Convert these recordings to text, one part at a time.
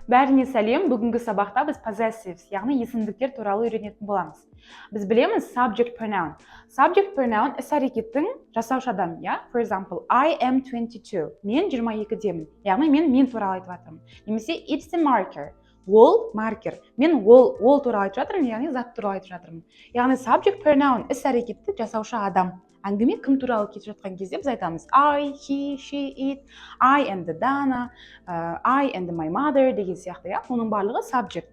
Бәріне сәлем, бүгінгі сабақта біз possessives, яғни есімдіктер туралы үйренетін боламыз. Біз білеміз subject pronoun. Subject pronoun іс-әрекеттің жасаушы адам, я? For example, I am 22. Мен 22-демін. Яғни мен туралы айтып жатырмын. Немесе it's a marker. Ол маркер. Мен ол туралы айтып жатырмын, яғни зат туралы айтып жатырмын. Яғни subject pronoun іс-әрекетті жасаушы адам. Әңгіме кім туралы кетіп жатқан кезде біз айтамыз I, he, she, it, I and Dana, I and my mother деген сияқты, я? Оның барлығы subject.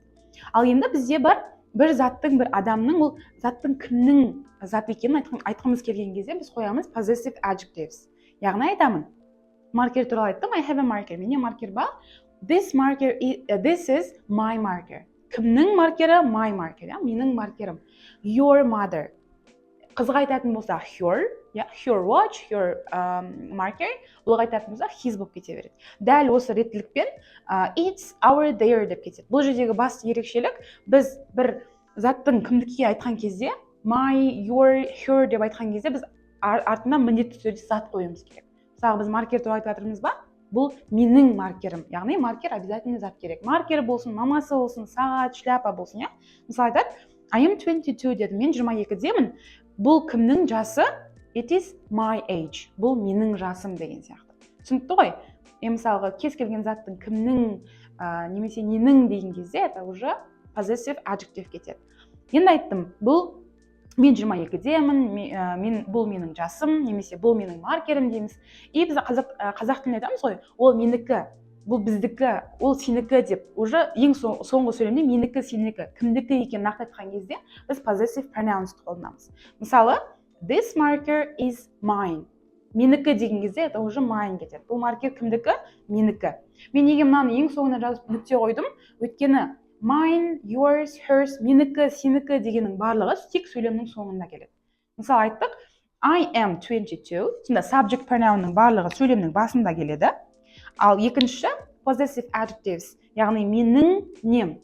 Ал енді бізде бір заттың, бір адамның, ол заттың кімнің зат екенін айтқымыз келген кезде біз қоямыз possessive adjectives. Яғни айтамын. Маркер туралы айттым, I have a marker. Менде маркер бар. This is my marker. Кімнің маркері? My marker, я? Менің маркерім. Your mother. Қызға айтатын болса her, her watch, her marker, ұлға айтатын болса his болып кете береді. Дәл осы реттілікпен it's, our, their деп кетеді. Бұл жердегі басты ерекшелік, біз бір заттың кімдікке айтқан кезде my, your, her деп айтқан кезде біз артына міндетті түрде зат қоюымыз керек. Мысалы біз маркер туралы айтып жатырмыз ба? Бұл менің маркерім. Яғни маркер обязательно зат керек. Маркер болсын, мамасы болсын, сағат, шляпа болсын, я? Мысалы айтады, I am 22 деді, мен 22-демін. Бұл кімнің жасы? It is my age. Бұл менің жасым деген сияқты. Түсінікті ғой? Мысалға кез келген заттың кімнің немесе ненің деген кезде это уже possessive adjective кетеді. Енді айттым, бұл мен 22-демін, бұл менің жасым, немесе бұл менің маркерім дейміз. И біз қазақ тілінде айтамыз ғой, ол менікі, бұл біздікі, ол сенікі деп, уже ең соңғы сөйлемде менікі, сенікі, кімдікі екенін нақты айтқан кезде біз possessive pronouns қолданамыз. Мысалы, this marker is mine. Менікі деген кезде это уже mine кетеді. Бұл маркер кімдікі? Менікі. Мен неге мынаны ең соңына жазып нүкте қойдым? Өйткені mine, yours, hers, менікі, сенікі дегеннің барлығы тек сөйлемнің соңында келеді. Мысалы айттық, I am 22. Сонда subject pronounның барлығы сөйлемнің басында келеді. Ал екінші possessive adjectives, яғни менің нем.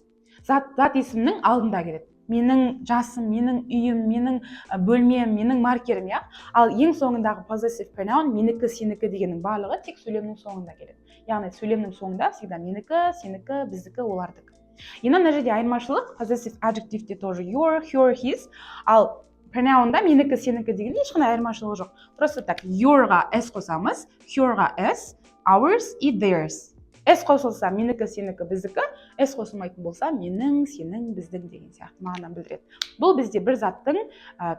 Зат есімнің алдында келеді. Менің жасым, менің үйім, менің бөлмем, менің маркерім, я? Ал ең соңындағы possessive pronoun менікі, сенікі дегеннің барлығы тек сөйлемнің соңында келеді. Яғни сөйлемнің соңында всегда менікі, сенікі, біздікі, олардікі. Енді мына жерде айырмашылық possessive adjectiveде тоже your, her, his, ал pronounда менікі, сенікі деген ешқандай айырмашылығы жоқ. Просто так, your-ға s қосамыз, her-ға s, ours и theirs. S қосылса менікі, сенікі, біздікі, S қосылмайтын болса менің, сенің, біздің деген сияқты мағынаны білдіреді. Бұл бізде бір заттың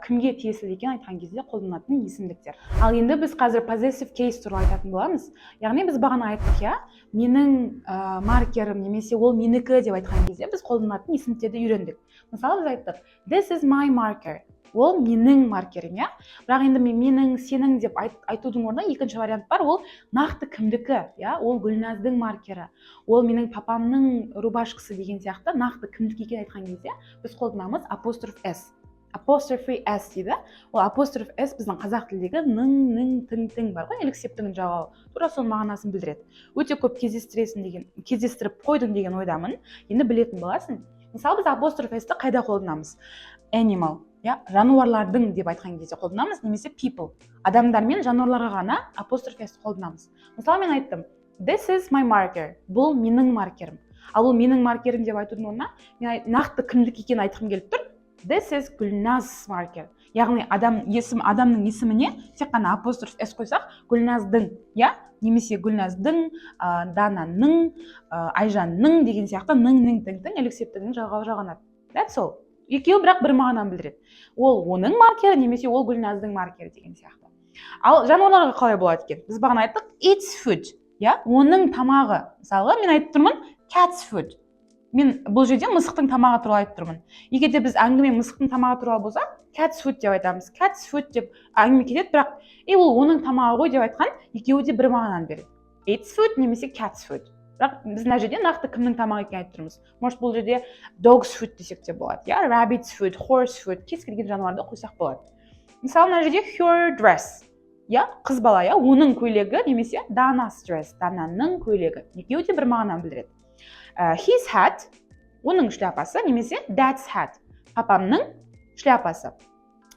кімге тиесілі екенін айтқан кезде қолданатын есімдіктер. Ал енді біз қазір possessive case туралы айтатын боламыз. Яғни біз бағана айттық, я, менің маркерім немесе ол менікі деп айтқан кезде біз қолданатын есімдіктерді үйрендік. Мысалы біз айттық, this is my marker. Ол менің маркерім, я? Бірақ енді менің, сенің деп айтудың орнына екінші вариант бар, ол нақты кімдікі, я? Ол Гүлназдың маркері, ол менің папамның рубашкасы деген сияқты нақты кімдік екенін айтқан кезде біз қолданамыз apostrophe s. Apostrophe s дейді. Ол apostrophe s біздің қазақ тілдегі ның, тың бар ғой, элексептігін жауабы. Тура соның мағынасын білдіреді. Өте көп кездестіріп қойдың деген ойдамын. Енді білетін боласың. Мысалы біз apostrophe s-ті қайда қолданамыз? Animal. Жануарлардың деп айтқан кезде қолданамыз, немесе people. Адамдар мен жануарларға ғана apostrophe s қолданамыз. Мысалы мен айттым, this is my marker. Бұл менің маркерім. Ал бұл менің маркерім деп айтудың орнына, мен нақты кімдік екенін айтқым келіп тұр. This is Гүлназ marker. Яғни адамның есіміне тек қана apostrophe s қойсақ, Гүлназдың, я? Немесе Гүлназдың, Дананың, Айжанның деген сияқты ның, тың элексептігінің жалғауы жағанады. That's all. Екеуі бірақ бір мағынаны білдіреді. Ол оның маркері немесе ол Гүлназдың маркері деген сияқты. Ал жануарларға қалай болады екен? Біз бағана айттық its food, я? Оның тамағы. Мысалы, мен айтып тұрмын cat's food. Мен бұл жерде мысықтың тамағы туралы айтып тұрмын. Егер де біз әңгіме мысықтың тамағы туралы болса, cat's food деп айтамыз. Cat's food деп әңгіме кетеді, бірақ ол оның тамағы ғой деп айтқан екеуі де бір мағынаны береді. Its food немесе cat's food. Бірақ біз мына жерде нақты кімнің тамағы екенін айтып тұрмыз. Может, бұл жерде dog's food десек те болады, я? Rabbit's food, horse food, кез келген жануарды қойсақ болады. Мысалы, мына жерде her dress, я? Қыз бала, я? Оның көйлегі немесе Dana's dress, Дананың көйлегі. Екеуі де бір мағынаны білдіреді. His hat, оның шляпасы, немесе dad's hat, папамның шляпасы.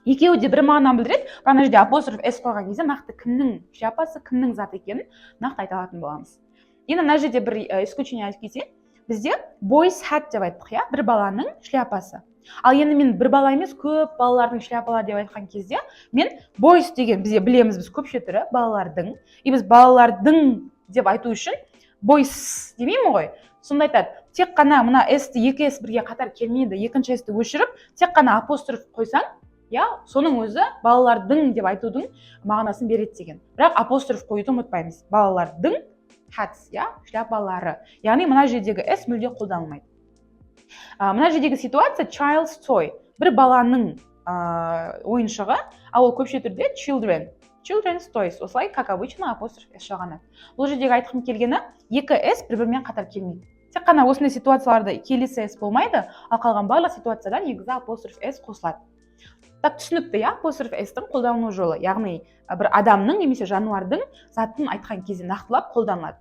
Екеуі де бір мағынаны білдіреді. Бірақ мына жерде apostrophe s қойған кезде нақты кімнің шляпасы, кімнің заты екенін нақты айта алатын боламыз. Енді мына жерде бір исключение айтып кетейін. бізде boy's hat деп айттық, иә, бір баланың шляпасы. Ал енді мен бір бала емес, көп балалардың шляпалары деп айтқан кезде, мен boys деген бізде білеміз, біз көпше түрі балалардың, біз балалардың деп айту үшін boys демеймін ғой. Сонда айтады, тек қана мына s-ті, екі s бірге қатар келмейді, екінші s-ті өшіріп, тек қана апостроф қойсаң, иә, соның өзі балалардың деп айтудың мағынасын береді деген. Бірақ апостроф қоюды ұмытпаймыз. Балалардың hats, иә, шляпалары. Яғни мына жердегі s мүлде қолданылмайды. Мына жердегі ситуация child's toy. Бір баланың ойыншығы, ал ол көпше түрде children's toys. Осылай, как обычно, апостроф s жағанады. Бұл жердегі айтқым келгені, екі s бір-бірімен қатар келмейді. Тек қана осындай ситуацияларда келесі s болмайды, ал қалған барлық ситуацияда негізі апостроф s қосылады. Так түсінікті, иә, апостроф s-тің қолдану жолы, яғни бір адамның немесе жануардың затын айтқан кезде нақтылап қолданылады.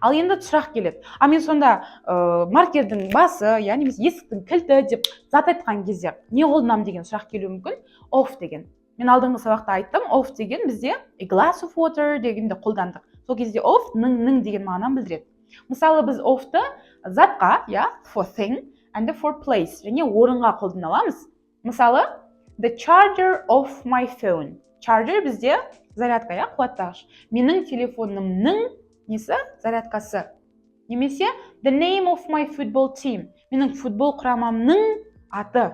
Ал енді сұрақ келеді. Мен сонда маркердің басы, иә, немесе есіктің кілті деп зат айтқан кезде не қолданамын деген сұрақ келуі мүмкін. Of деген. Мен алдыңғы сабақта айттым, of деген бізде a glass of water дегенді қолдандық. Сол кезде of ның деген мағынаны білдіреді. Мысалы біз of-ты затқа, иә, for thing and for place және орынға қолданаламыз. Мысалы the charger of my phone. Charger бізде зарядка, иә, қуаттағыш. Менің телефонымның несі? Зарядкасы. Немесе the name of my football team. Менің футбол құрамамның аты.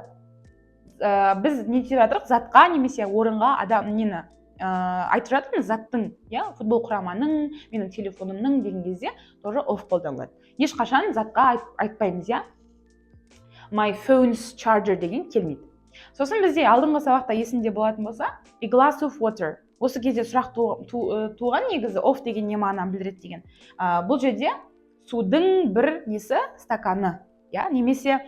Біз не деп жатырық? Затқа немесе орынға адам нені айтып жатырмыз, заттың, иә, футбол құраманың, менің телефонымның деген кезде тоже of қолданылады. Ешқашан затқа айтпаймыз, иә. My phone's charger деген келмейді. Сосын бізде алдыңғы сабақта есінде болатын болса, a glass of water. Осы кезде сұрақ туған негізі of деген не мағынаны білдіреді деген. Бұл жерде судың бір несі стаканы, иә, немесе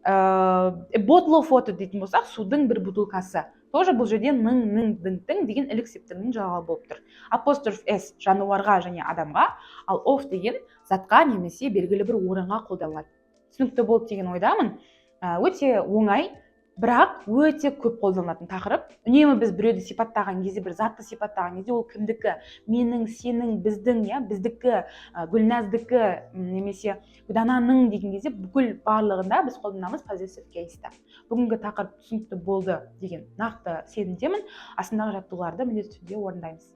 a bottle of water дейтін болсақ, судың бір бутылкасы. Тоже бұл жерде ның деген ілік септігінің жауабы болып тұр. Апостроф s жануарға және адамға, ал of деген затқа немесе белгілі бір орынға қолданылады. Түсінікті болды деген ойдамын. Өте оңай, бірақ өте көп қолданылатын тақырып. Үнемі біз біреуді сипаттаған кезде, бір затты сипаттаған кезде, ол кімдікі? Менің, сенің, біздің, иә, біздікі, Гүлназдікі, немесе Гүлдананың деген кезде бүкіл барлығында біз қолданамыз possessive case-та. Бүгінгі тақырып түсінікті болды деген нақты сенімдемін. Астындағы жаттығуларды міндетті түрде орындаймыз.